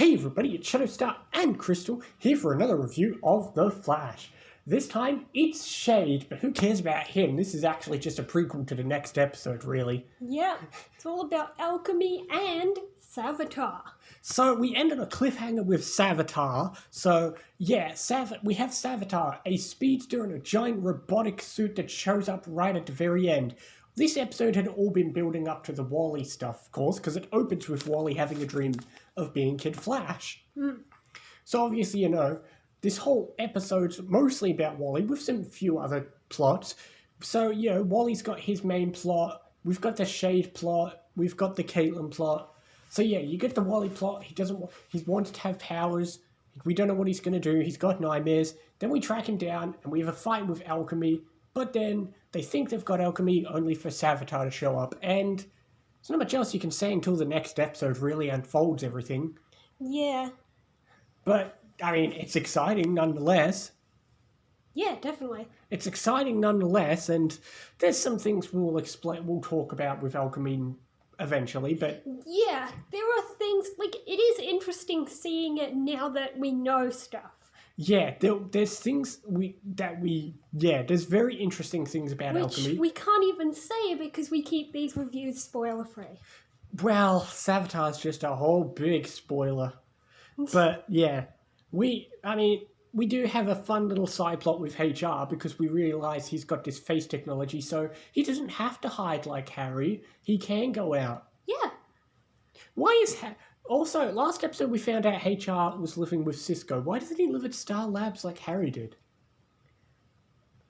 Hey everybody, it's Shadowstar and Crystal here for another review of The Flash. This time, it's Shade, but who cares about him? This is actually just a prequel to the next episode, really. Yeah, it's all about alchemy and Savitar. So we end on a cliffhanger with Savitar. So yeah, we have Savitar, a speedster in a giant robotic suit that shows up right at the very end. This episode had all been building up to the Wally stuff, of course, because it opens with Wally having a dream of being Kid Flash. So obviously, you know, this whole episode's mostly about Wally with some few other plots. So, you know, Wally's got his main plot, we've got the Shade plot, we've got the Caitlin plot. So yeah, you get the Wally plot, he wants to have powers, we don't know what he's going to do, he's got nightmares. Then we track him down and we have a fight with Alchemy, but then they think they've got Alchemy only for Savitar to show up, and there's not much else you can say until the next episode really unfolds everything. Yeah. But, I mean, it's exciting nonetheless. Yeah, definitely. It's exciting nonetheless, and there's some things we'll talk about with Alchemy eventually, but... Yeah, there are things, like, it is interesting seeing it now that we know stuff. Yeah, there's things there's very interesting things about Alchemy. Which we can't even say because we keep these reviews spoiler-free. Well, Savitar's just a whole big spoiler. But, yeah, we do have a fun little side plot with HR because we realise he's got this face technology, so he doesn't have to hide like Harry. He can go out. Yeah. Why is... Also, last episode we found out HR was living with Cisco. Why doesn't he live at Star Labs like Harry did?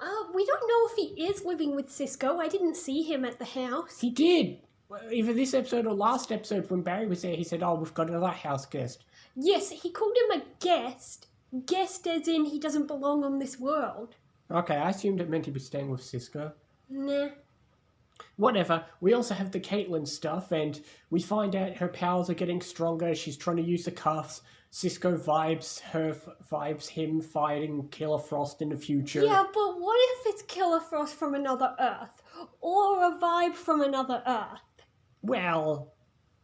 We don't know if he is living with Cisco. I didn't see him at the house. He did! Either this episode or last episode when Barry was there, he said, oh, we've got another house guest. Yes, he called him a guest. Guest as in he doesn't belong on this world. Okay, I assumed it meant he was staying with Cisco. Nah. Whatever, we also have the Caitlin stuff, and we find out her powers are getting stronger, she's trying to use the cuffs, Cisco vibes him fighting Killer Frost in the future. Yeah, but what if it's Killer Frost from another Earth? Or a vibe from another Earth? Well,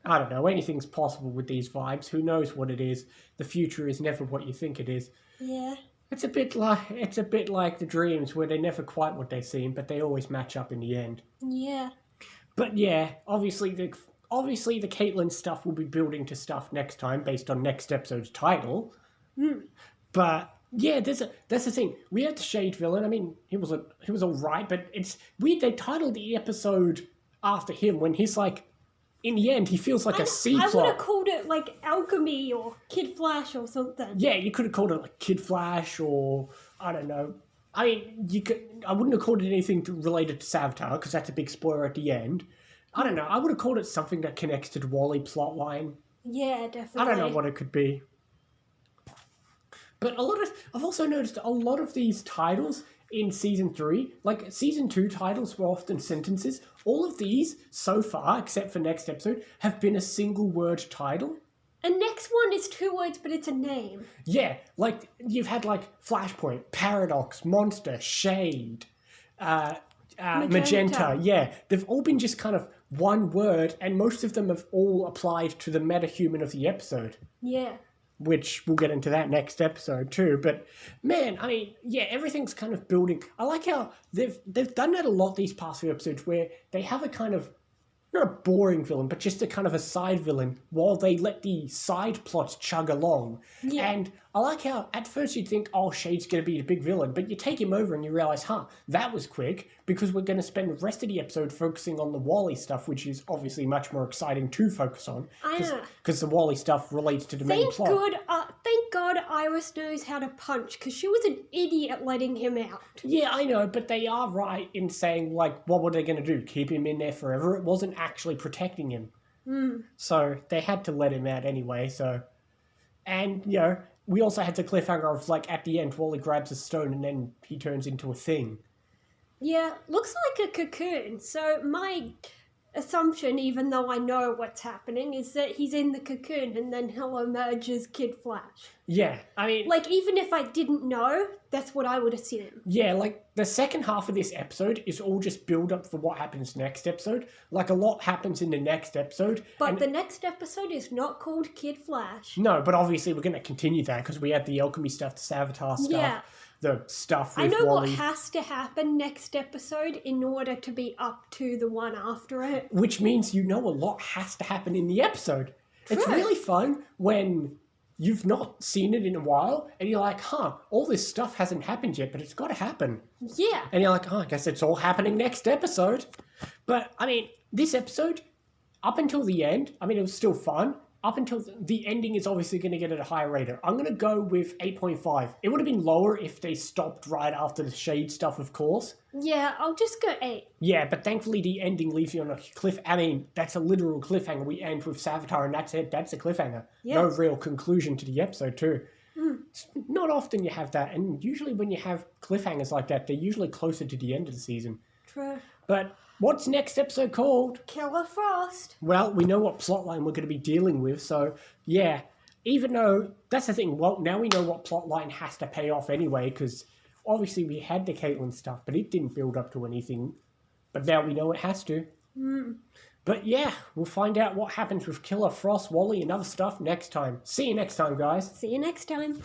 I don't know, anything's possible with these vibes, who knows what it is. The future is never what you think it is. Yeah. It's a bit like the dreams where they're never quite what they seem, but they always match up in the end. Yeah. But yeah, obviously the Caitlin stuff will be building to stuff next time based on next episode's title. But yeah, that's the thing. We had the Shade villain. I mean, he was all right, but it's weird they titled the episode after him when he's like, in the end, he feels like a C-plot. I would have called it, like, Alchemy or Kid Flash or something. Yeah, you could have called it, like, Kid Flash or, I don't know. I mean, I wouldn't have called it anything related to Savitar, because that's a big spoiler at the end. I don't know. I would have called it something that connects to the Wally plotline. Yeah, definitely. I don't know what it could be. But I've also noticed a lot of these titles in Season 3, like Season 2 titles were often sentences. All of these, so far, except for next episode, have been a single word title. And next one is 2 words, but it's a name. Yeah, like, you've had, like, Flashpoint, Paradox, Monster, Shade, Magenta. Yeah, they've all been just kind of one word, and most of them have all applied to the meta-human of the episode. Yeah. Which we'll get into that next episode too. But man, I mean, yeah, everything's kind of building. I like how they've done that a lot these past few episodes where they have a kind of, not a boring villain, but just a kind of a side villain while they let the side plots chug along. Yeah. And I like how at first you'd think, oh, Shade's going to be the big villain, but you take him over and you realise, that was quick, because we're going to spend the rest of the episode focusing on the Wally stuff, which is obviously much more exciting to focus on, because the Wally stuff relates to the main plot. Thank God Iris knows how to punch, because she was an idiot letting him out. Yeah, I know, but they are right in saying, like, what were they going to do? Keep him in there forever? It wasn't actually protecting him. So they had to let him out anyway, so... And, you know, we also had the cliffhanger of, like, at the end, Wally grabs a stone and then he turns into a thing. Yeah, looks like a cocoon. So my assumption, even though I know what's happening, is that he's in the cocoon and then he'll emerge as Kid Flash. Yeah, I mean... Like, even if I didn't know, That's what I would assume. Yeah, like, the second half of this episode is all just build-up for what happens next episode. Like, a lot happens in the next episode. But the next episode is not called Kid Flash. No, but obviously we're going to continue that, because we had the alchemy stuff, the Savitar stuff, Yeah. the stuff I with know Wally. what has to happen next episode in order to be up to the one after it. Which means you know a lot has to happen in the episode. It's True. really fun when you've not seen it in a while, and you're like, all this stuff hasn't happened yet, but it's got to happen. Yeah. And you're like, I guess it's all happening next episode. But, I mean, this episode, up until the end, I mean, it was still fun. Up until the ending is obviously going to get it a higher rating. I'm going to go with 8.5. It would have been lower if they stopped right after the Shade stuff, of course. Yeah, I'll just go 8. Yeah, but thankfully the ending leaves you on a cliff. I mean, that's a literal cliffhanger. We end with Savitar and that's it. That's a cliffhanger. Yeah. No real conclusion to the episode, too. Mm. It's not often you have that, and usually when you have cliffhangers like that, they're usually closer to the end of the season. True. But what's next episode called? Killer Frost. Well, we know what plotline we're going to be dealing with, so yeah. Even though, that's the thing, well, now we know what plotline has to pay off anyway, because obviously we had the Caitlyn stuff, but it didn't build up to anything. But now we know it has to. Mm. But yeah, we'll find out what happens with Killer Frost, Wally, and other stuff next time. See you next time, guys. See you next time.